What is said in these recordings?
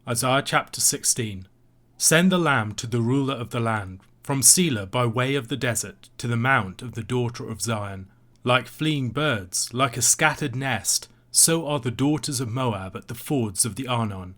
Isaiah chapter 16. Send the lamb to the ruler of the land, from Selah by way of the desert to the mount of the daughter of Zion. Like fleeing birds, like a scattered nest, so are the daughters of Moab at the fords of the Arnon.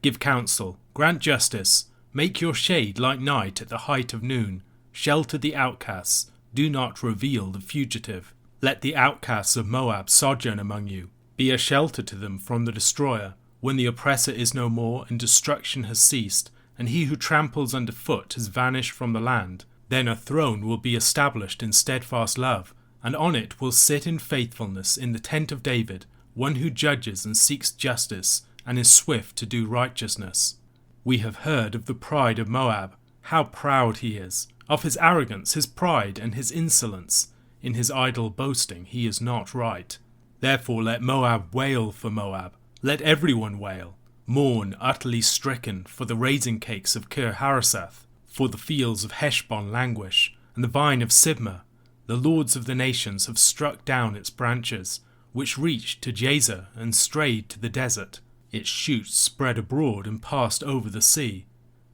Give counsel, grant justice, make your shade like night at the height of noon. Shelter the outcasts, do not reveal the fugitive. Let the outcasts of Moab sojourn among you. Be a shelter to them from the destroyer, when the oppressor is no more and destruction has ceased, and he who tramples underfoot has vanished from the land. Then a throne will be established in steadfast love, and on it will sit in faithfulness in the tent of David, one who judges and seeks justice, and is swift to do righteousness. We have heard of the pride of Moab, how proud he is, of his arrogance, his pride, and his insolence. In his idle boasting he is not right. Therefore let Moab wail for Moab, let everyone wail. Mourn, utterly stricken, for the raisin cakes of Kir-Hareseth, for the fields of Heshbon languish, and the vine of Sibmah. The lords of the nations have struck down its branches, which reached to Jazer and strayed to the desert. Its shoots spread abroad and passed over the sea.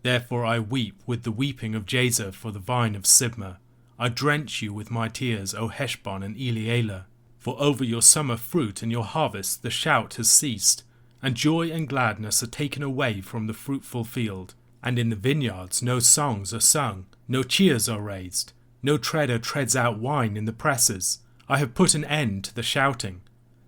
Therefore I weep with the weeping of Jazer for the vine of Sibmah. I drench you with my tears, O Heshbon and Elealeh. For over your summer fruit and your harvest the shout has ceased, and joy and gladness are taken away from the fruitful field. And in the vineyards no songs are sung, no cheers are raised, no treader treads out wine in the presses. I have put an end to the shouting.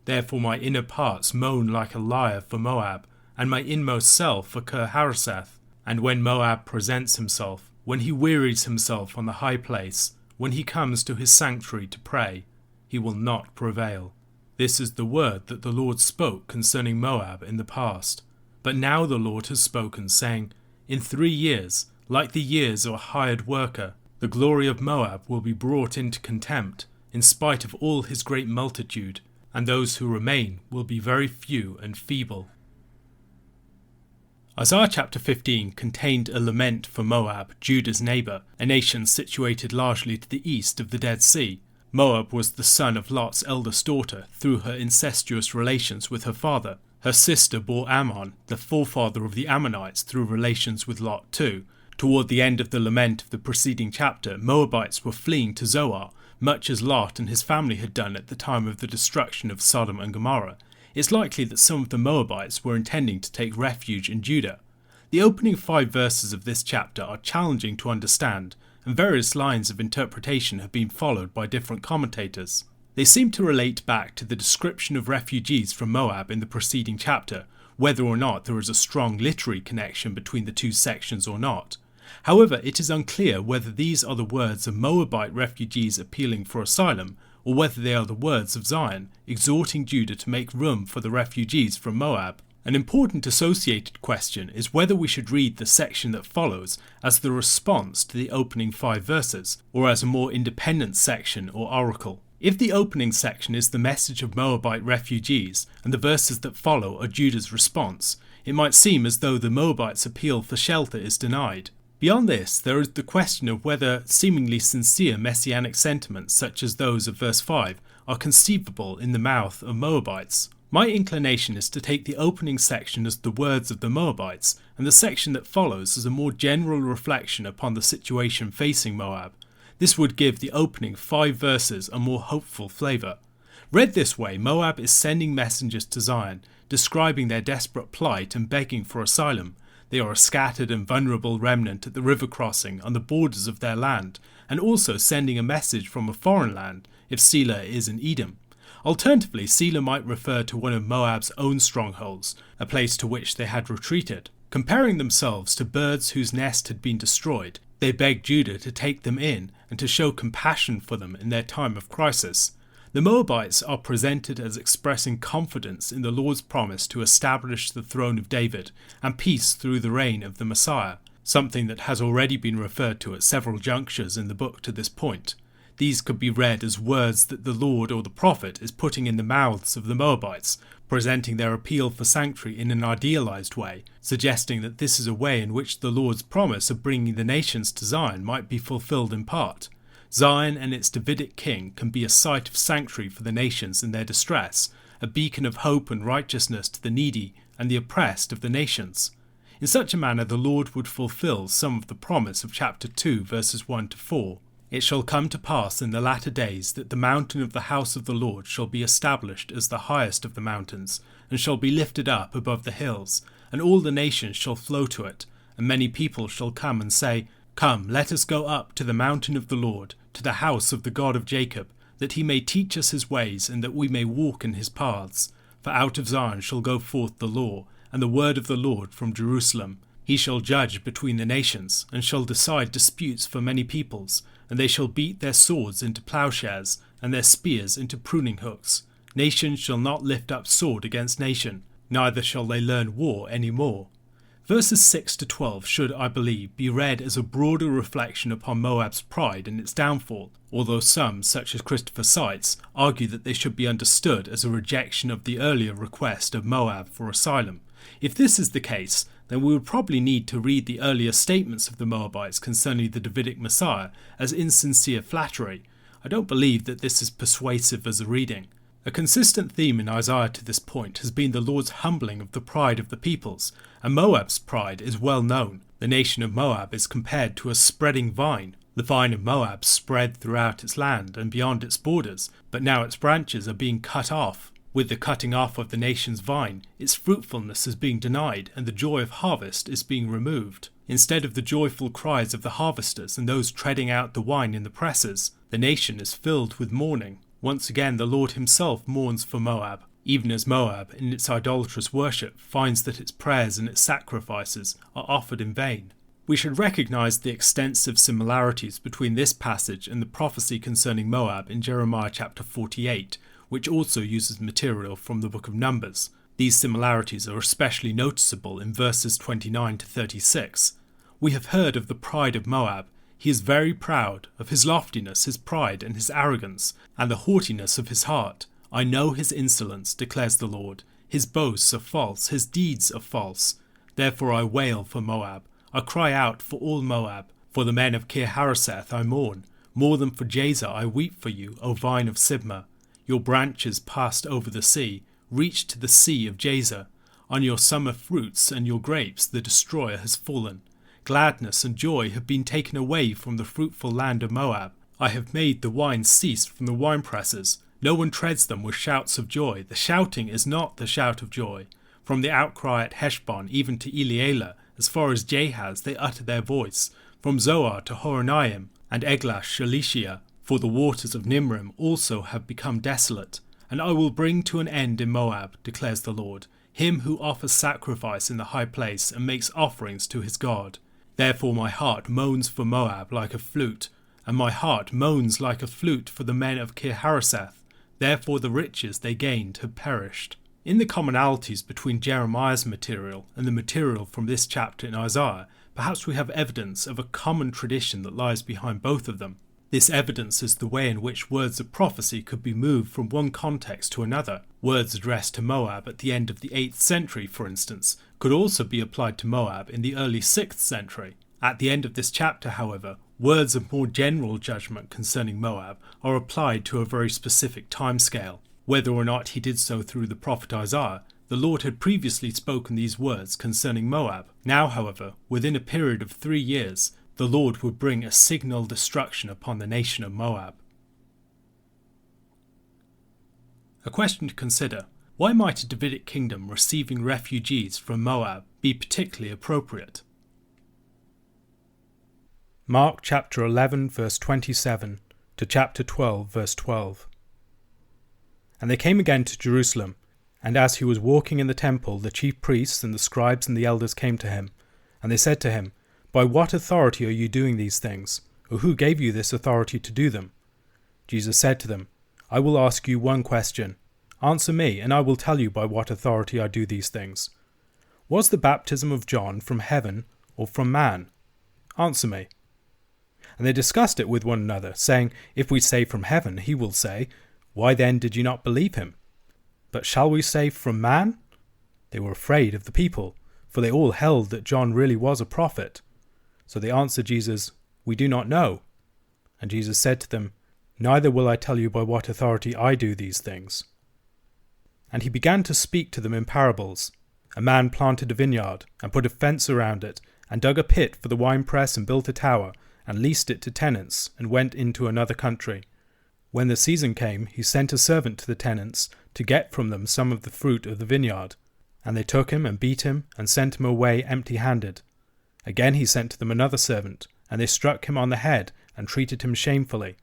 Therefore my inner parts moan like a lyre for Moab, and my inmost self for Kir-Hareseth. And when Moab presents himself, when he wearies himself on the high place, when he comes to his sanctuary to pray, he will not prevail. This is the word that the Lord spoke concerning Moab in the past. But now the Lord has spoken, saying, In 3 years, like the years of a hired worker, the glory of Moab will be brought into contempt, in spite of all his great multitude, and those who remain will be very few and feeble. Isaiah chapter 15 contained a lament for Moab, Judah's neighbour, a nation situated largely to the east of the Dead Sea. Moab was the son of Lot's eldest daughter through her incestuous relations with her father. Her sister bore Ammon, the forefather of the Ammonites, through relations with Lot too. Toward the end of the lament of the preceding chapter, Moabites were fleeing to Zoar, much as Lot and his family had done at the time of the destruction of Sodom and Gomorrah. It's likely that some of the Moabites were intending to take refuge in Judah. The opening 5 verses of this chapter are challenging to understand, and various lines of interpretation have been followed by different commentators. They seem to relate back to the description of refugees from Moab in the preceding chapter, whether or not there is a strong literary connection between the 2 sections or not. However, it is unclear whether these are the words of Moabite refugees appealing for asylum, or whether they are the words of Zion, exhorting Judah to make room for the refugees from Moab. An important associated question is whether we should read the section that follows as the response to the opening 5 verses, or as a more independent section or oracle. If the opening section is the message of Moabite refugees, and the verses that follow are Judah's response, it might seem as though the Moabites' appeal for shelter is denied. Beyond this, there is the question of whether seemingly sincere messianic sentiments such as those of verse 5 are conceivable in the mouth of Moabites. My inclination is to take the opening section as the words of the Moabites, and the section that follows as a more general reflection upon the situation facing Moab. This would give the opening 5 verses a more hopeful flavour. Read this way, Moab is sending messengers to Zion, describing their desperate plight and begging for asylum. They are a scattered and vulnerable remnant at the river crossing on the borders of their land, and also sending a message from a foreign land, if Selah is in Edom. Alternatively, Selah might refer to one of Moab's own strongholds, a place to which they had retreated. Comparing themselves to birds whose nest had been destroyed, they begged Judah to take them in and to show compassion for them in their time of crisis. The Moabites are presented as expressing confidence in the Lord's promise to establish the throne of David and peace through the reign of the Messiah, something that has already been referred to at several junctures in the book to this point. These could be read as words that the Lord or the prophet is putting in the mouths of the Moabites, presenting their appeal for sanctuary in an idealized way, suggesting that this is a way in which the Lord's promise of bringing the nations to Zion might be fulfilled in part. Zion and its Davidic king can be a site of sanctuary for the nations in their distress, a beacon of hope and righteousness to the needy and the oppressed of the nations. In such a manner the Lord would fulfill some of the promise of chapter 2 verses 1 to 4. It shall come to pass in the latter days that the mountain of the house of the Lord shall be established as the highest of the mountains, and shall be lifted up above the hills, and all the nations shall flow to it, and many people shall come and say, Come, let us go up to the mountain of the Lord, to the house of the God of Jacob, that he may teach us his ways, and that we may walk in his paths. For out of Zion shall go forth the law, and the word of the Lord from Jerusalem. He shall judge between the nations, and shall decide disputes for many peoples, and they shall beat their swords into plowshares, and their spears into pruning hooks. Nation shall not lift up sword against nation, neither shall they learn war any more. Verses 6 to 12 should, I believe, be read as a broader reflection upon Moab's pride and its downfall, although some, such as Christopher Seitz, argue that they should be understood as a rejection of the earlier request of Moab for asylum. If this is the case, then we would probably need to read the earlier statements of the Moabites concerning the Davidic Messiah as insincere flattery. I don't believe that this is persuasive as a reading. A consistent theme in Isaiah to this point has been the Lord's humbling of the pride of the peoples, and Moab's pride is well known. The nation of Moab is compared to a spreading vine. The vine of Moab spread throughout its land and beyond its borders, but now its branches are being cut off. With the cutting off of the nation's vine, its fruitfulness is being denied, and the joy of harvest is being removed. Instead of the joyful cries of the harvesters and those treading out the wine in the presses, the nation is filled with mourning. Once again the Lord himself mourns for Moab, even as Moab, in its idolatrous worship, finds that its prayers and its sacrifices are offered in vain. We should recognise the extensive similarities between this passage and the prophecy concerning Moab in Jeremiah chapter 48, which also uses material from the book of Numbers. These similarities are especially noticeable in verses 29 to 36. We have heard of the pride of Moab. He is very proud, of his loftiness, his pride, and his arrogance, and the haughtiness of his heart. I know his insolence, declares the Lord. His boasts are false, his deeds are false. Therefore I wail for Moab. I cry out for all Moab. For the men of Kir-Hareseth I mourn. More than for Jazer I weep for you, O vine of Sibmah. Your branches passed over the sea, reached to the sea of Jazer. On your summer fruits and your grapes the destroyer has fallen. Gladness and joy have been taken away from the fruitful land of Moab. I have made the wine cease from the winepresses. No one treads them with shouts of joy. The shouting is not the shout of joy. From the outcry at Heshbon even to Elealeh, as far as Jahaz they utter their voice. From Zoar to Horonaim and Eglash-Shalishiah, for the waters of Nimrim also have become desolate. And I will bring to an end in Moab, declares the Lord, him who offers sacrifice in the high place and makes offerings to his God. Therefore my heart moans for Moab like a flute, and my heart moans like a flute for the men of Kir-Hareseth. Therefore the riches they gained have perished. In the commonalities between Jeremiah's material and the material from this chapter in Isaiah, perhaps we have evidence of a common tradition that lies behind both of them. This evidence is the way in which words of prophecy could be moved from one context to another. Words addressed to Moab at the end of the 8th century, for instance, could also be applied to Moab in the early 6th century. At the end of this chapter, however, words of more general judgment concerning Moab are applied to a very specific timescale. Whether or not he did so through the prophet Isaiah, the Lord had previously spoken these words concerning Moab. Now, however, within a period of 3 years, the Lord would bring a signal destruction upon the nation of Moab. A question to consider: why might a Davidic kingdom receiving refugees from Moab be particularly appropriate? Mark chapter 11 verse 27 to chapter 12 verse 12. And they came again to Jerusalem, and as he was walking in the temple, the chief priests and the scribes and the elders came to him, and they said to him, By what authority are you doing these things? Or who gave you this authority to do them? Jesus said to them, I will ask you one question. Answer me, and I will tell you by what authority I do these things. Was the baptism of John from heaven or from man? Answer me. And they discussed it with one another, saying, If we say from heaven, he will say, Why then did you not believe him? But shall we say from man? They were afraid of the people, for they all held that John really was a prophet. So they answered Jesus, We do not know. And Jesus said to them, Neither will I tell you by what authority I do these things. And he began to speak to them in parables. A man planted a vineyard, and put a fence around it, and dug a pit for the winepress, and built a tower, and leased it to tenants, and went into another country. When the season came, he sent a servant to the tenants to get from them some of the fruit of the vineyard. And they took him and beat him, and sent him away empty-handed. Again he sent to them another servant, and they struck him on the head, and treated him shamefully.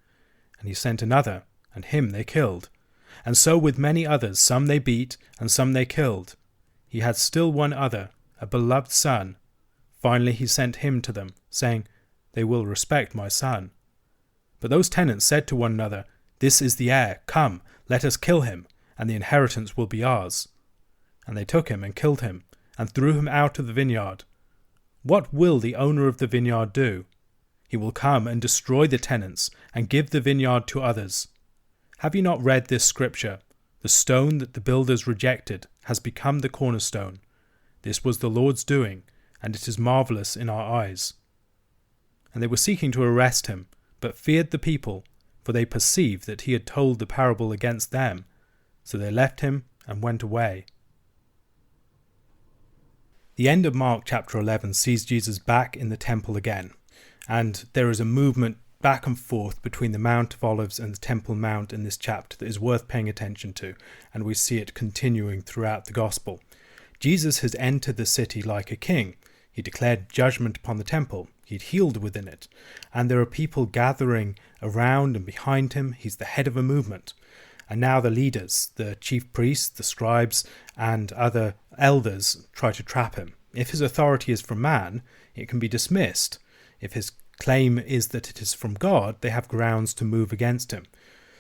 And he sent another, and him they killed. And so with many others, some they beat, and some they killed. He had still one other, a beloved son. Finally he sent him to them, saying, They will respect my son. But those tenants said to one another, This is the heir, come, let us kill him, and the inheritance will be ours. And they took him and killed him, and threw him out of the vineyard. What will the owner of the vineyard do? He will come and destroy the tenants, and give the vineyard to others. Have you not read this scripture? The stone that the builders rejected has become the cornerstone. This was the Lord's doing, and it is marvelous in our eyes. And they were seeking to arrest him, but feared the people, for they perceived that he had told the parable against them. So they left him and went away. The end of Mark chapter 11 sees Jesus back in the temple again, and there is a movement back and forth between the Mount of Olives and the Temple Mount in this chapter that is worth paying attention to, and we see it continuing throughout the Gospel. Jesus has entered the city like a king. He declared judgment upon the temple. He'd healed within it, and there are people gathering around and behind him. He's the head of a movement. And now the leaders, the chief priests, the scribes, and other elders try to trap him. If his authority is from man, it can be dismissed. If his claim is that it is from God, they have grounds to move against him.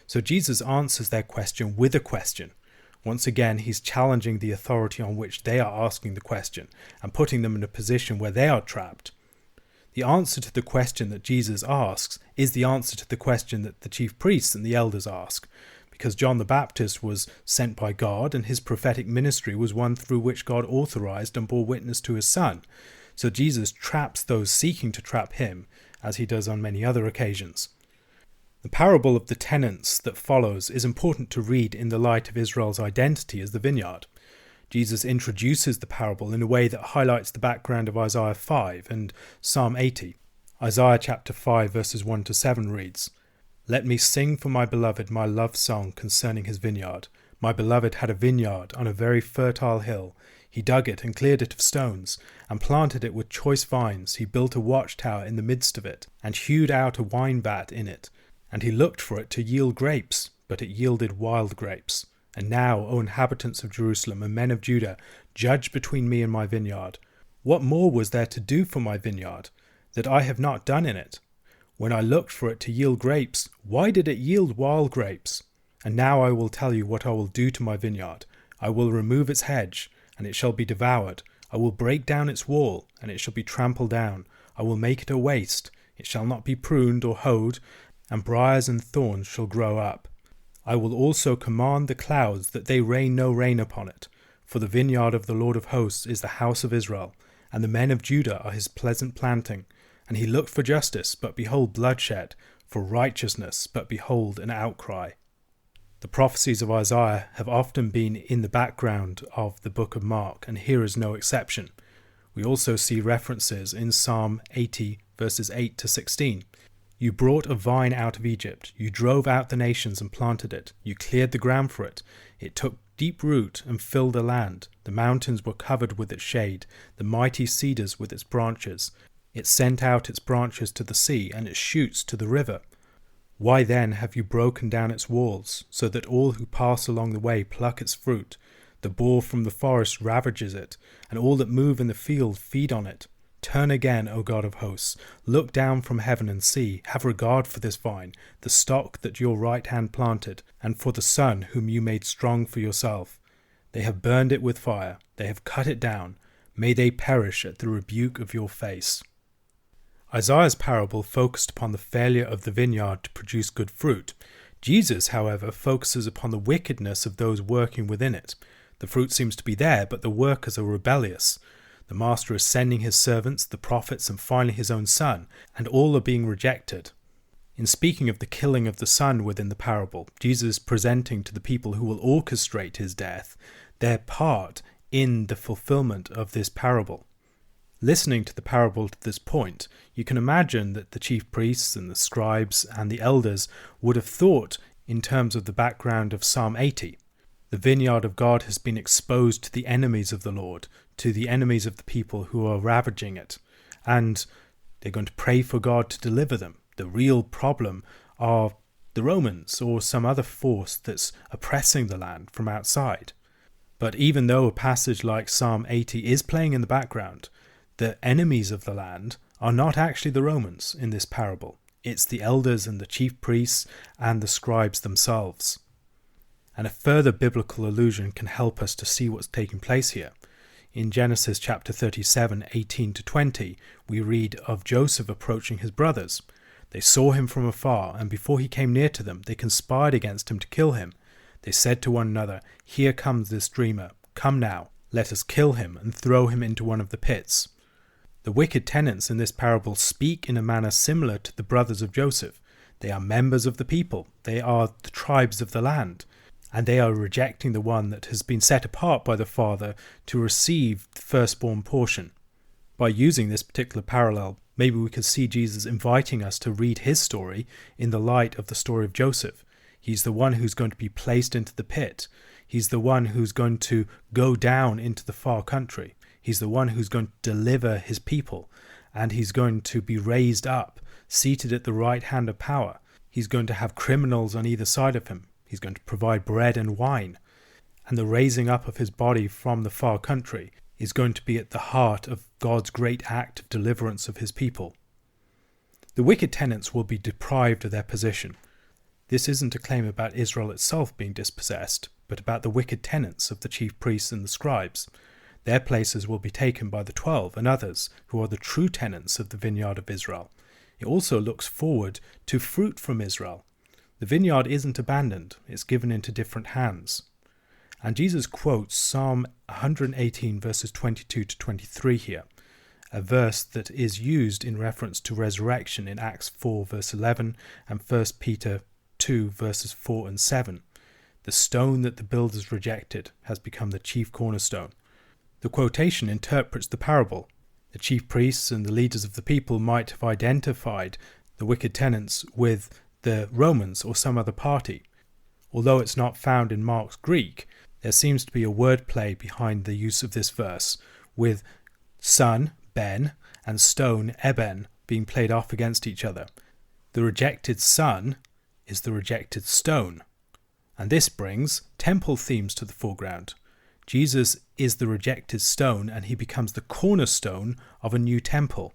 So Jesus answers their question with a question. Once again, he's challenging the authority on which they are asking the question and putting them in a position where they are trapped. The answer to the question that Jesus asks is the answer to the question that the chief priests and the elders ask, because John the Baptist was sent by God and his prophetic ministry was one through which God authorized and bore witness to his Son. So Jesus traps those seeking to trap him, as he does on many other occasions. The parable of the tenants that follows is important to read in the light of Israel's identity as the vineyard. Jesus introduces the parable in a way that highlights the background of Isaiah 5 and Psalm 80. Isaiah chapter 5 verses 1 to 7 reads, Let me sing for my beloved my love song concerning his vineyard. My beloved had a vineyard on a very fertile hill. He dug it and cleared it of stones, and planted it with choice vines. He built a watchtower in the midst of it, and hewed out a wine vat in it. And he looked for it to yield grapes, but it yielded wild grapes. And now, O inhabitants of Jerusalem and men of Judah, judge between me and my vineyard. What more was there to do for my vineyard, that I have not done in it? When I looked for it to yield grapes, why did it yield wild grapes? And now I will tell you what I will do to my vineyard. I will remove its hedge, and it shall be devoured. I will break down its wall, and it shall be trampled down. I will make it a waste. It shall not be pruned or hoed, and briars and thorns shall grow up. I will also command the clouds that they rain no rain upon it. For the vineyard of the Lord of hosts is the house of Israel, and the men of Judah are his pleasant planting. And he looked for justice, but behold bloodshed, for righteousness, but behold an outcry. The prophecies of Isaiah have often been in the background of the book of Mark, and here is no exception. We also see references in Psalm 80 verses 8 to 16. You brought a vine out of Egypt. You drove out the nations and planted it. You cleared the ground for it. It took deep root and filled the land. The mountains were covered with its shade, the mighty cedars with its branches. It sent out its branches to the sea and its shoots to the river. Why then have you broken down its walls, so that all who pass along the way pluck its fruit? The boar from the forest ravages it, and all that move in the field feed on it. Turn again, O God of hosts, look down from heaven and see, have regard for this vine, the stock that your right hand planted, and for the son whom you made strong for yourself. They have burned it with fire, they have cut it down, may they perish at the rebuke of your face. Isaiah's parable focused upon the failure of the vineyard to produce good fruit. Jesus, however, focuses upon the wickedness of those working within it. The fruit seems to be there, but the workers are rebellious. The master is sending his servants, the prophets, and finally his own son, and all are being rejected. In speaking of the killing of the son within the parable, Jesus is presenting to the people who will orchestrate his death their part in the fulfillment of this parable. Listening to the parable to this point, you can imagine that the chief priests and the scribes and the elders would have thought in terms of the background of Psalm 80. The vineyard of God has been exposed to the enemies of the Lord, to the enemies of the people who are ravaging it, and they're going to pray for God to deliver them. The real problem are the Romans or some other force that's oppressing the land from outside. But even though a passage like Psalm 80 is playing in the background, the enemies of the land are not actually the Romans in this parable. It's the elders and the chief priests and the scribes themselves. And a further biblical allusion can help us to see what's taking place here. In Genesis chapter 37, 18-20, we read of Joseph approaching his brothers. They saw him from afar, and before he came near to them, they conspired against him to kill him. They said to one another, "Here comes this dreamer. Come now, let us kill him and throw him into one of the pits." The wicked tenants in this parable speak in a manner similar to the brothers of Joseph. They are members of the people. They are the tribes of the land. And they are rejecting the one that has been set apart by the Father to receive the firstborn portion. By using this particular parallel, maybe we could see Jesus inviting us to read his story in the light of the story of Joseph. He's the one who's going to be placed into the pit. He's the one who's going to go down into the far country. He's the one who's going to deliver his people. And he's going to be raised up, seated at the right hand of power. He's going to have criminals on either side of him. He's going to provide bread and wine. And the raising up of his body from the far country is going to be at the heart of God's great act of deliverance of his people. The wicked tenants will be deprived of their position. This isn't a claim about Israel itself being dispossessed, but about the wicked tenants of the chief priests and the scribes. Their places will be taken by the 12 and others who are the true tenants of the vineyard of Israel. It also looks forward to fruit from Israel. The vineyard isn't abandoned, it's given into different hands. And Jesus quotes Psalm 118 verses 22-23 here, a verse that is used in reference to resurrection in Acts 4 verse 11 and 1 Peter 2 verses 4 and 7. The stone that the builders rejected has become the chief cornerstone. The quotation interprets the parable. The chief priests and the leaders of the people might have identified the wicked tenants with the Romans or some other party. Although it's not found in Mark's Greek, there seems to be a wordplay behind the use of this verse, with son, ben, and stone, eben, being played off against each other. The rejected son is the rejected stone, and this brings temple themes to the foreground. Jesus is the rejected stone, and he becomes the cornerstone of a new temple.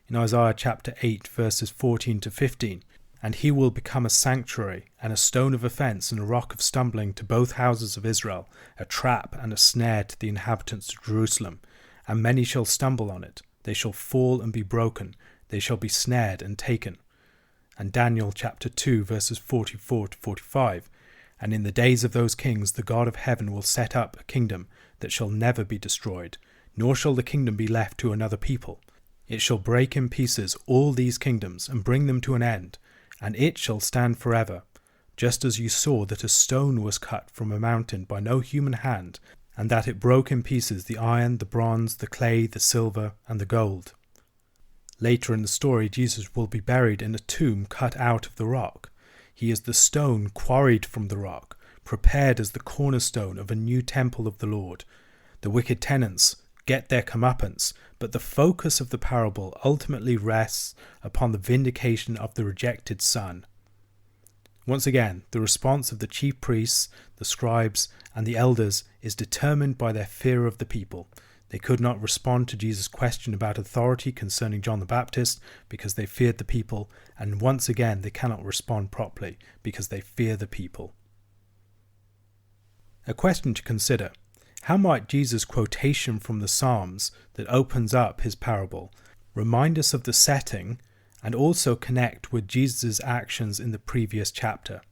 In Isaiah chapter 8, verses 14-15, "And he will become a sanctuary, and a stone of offence, and a rock of stumbling to both houses of Israel, a trap and a snare to the inhabitants of Jerusalem. And many shall stumble on it. They shall fall and be broken. They shall be snared and taken." And Daniel chapter 2, verses 44-45, "And in the days of those kings the God of heaven will set up a kingdom that shall never be destroyed, nor shall the kingdom be left to another people. It shall break in pieces all these kingdoms, and bring them to an end, and it shall stand forever, just as you saw that a stone was cut from a mountain by no human hand, and that it broke in pieces the iron, the bronze, the clay, the silver, and the gold." Later in the story, Jesus will be buried in a tomb cut out of the rock. He is the stone quarried from the rock, prepared as the cornerstone of a new temple of the Lord. The wicked tenants get their comeuppance, but the focus of the parable ultimately rests upon the vindication of the rejected son. Once again, the response of the chief priests, the scribes, and the elders is determined by their fear of the people. They could not respond to Jesus' question about authority concerning John the Baptist because they feared the people, and once again they cannot respond properly because they fear the people. A question to consider: how might Jesus' quotation from the Psalms that opens up his parable remind us of the setting and also connect with Jesus' actions in the previous chapter?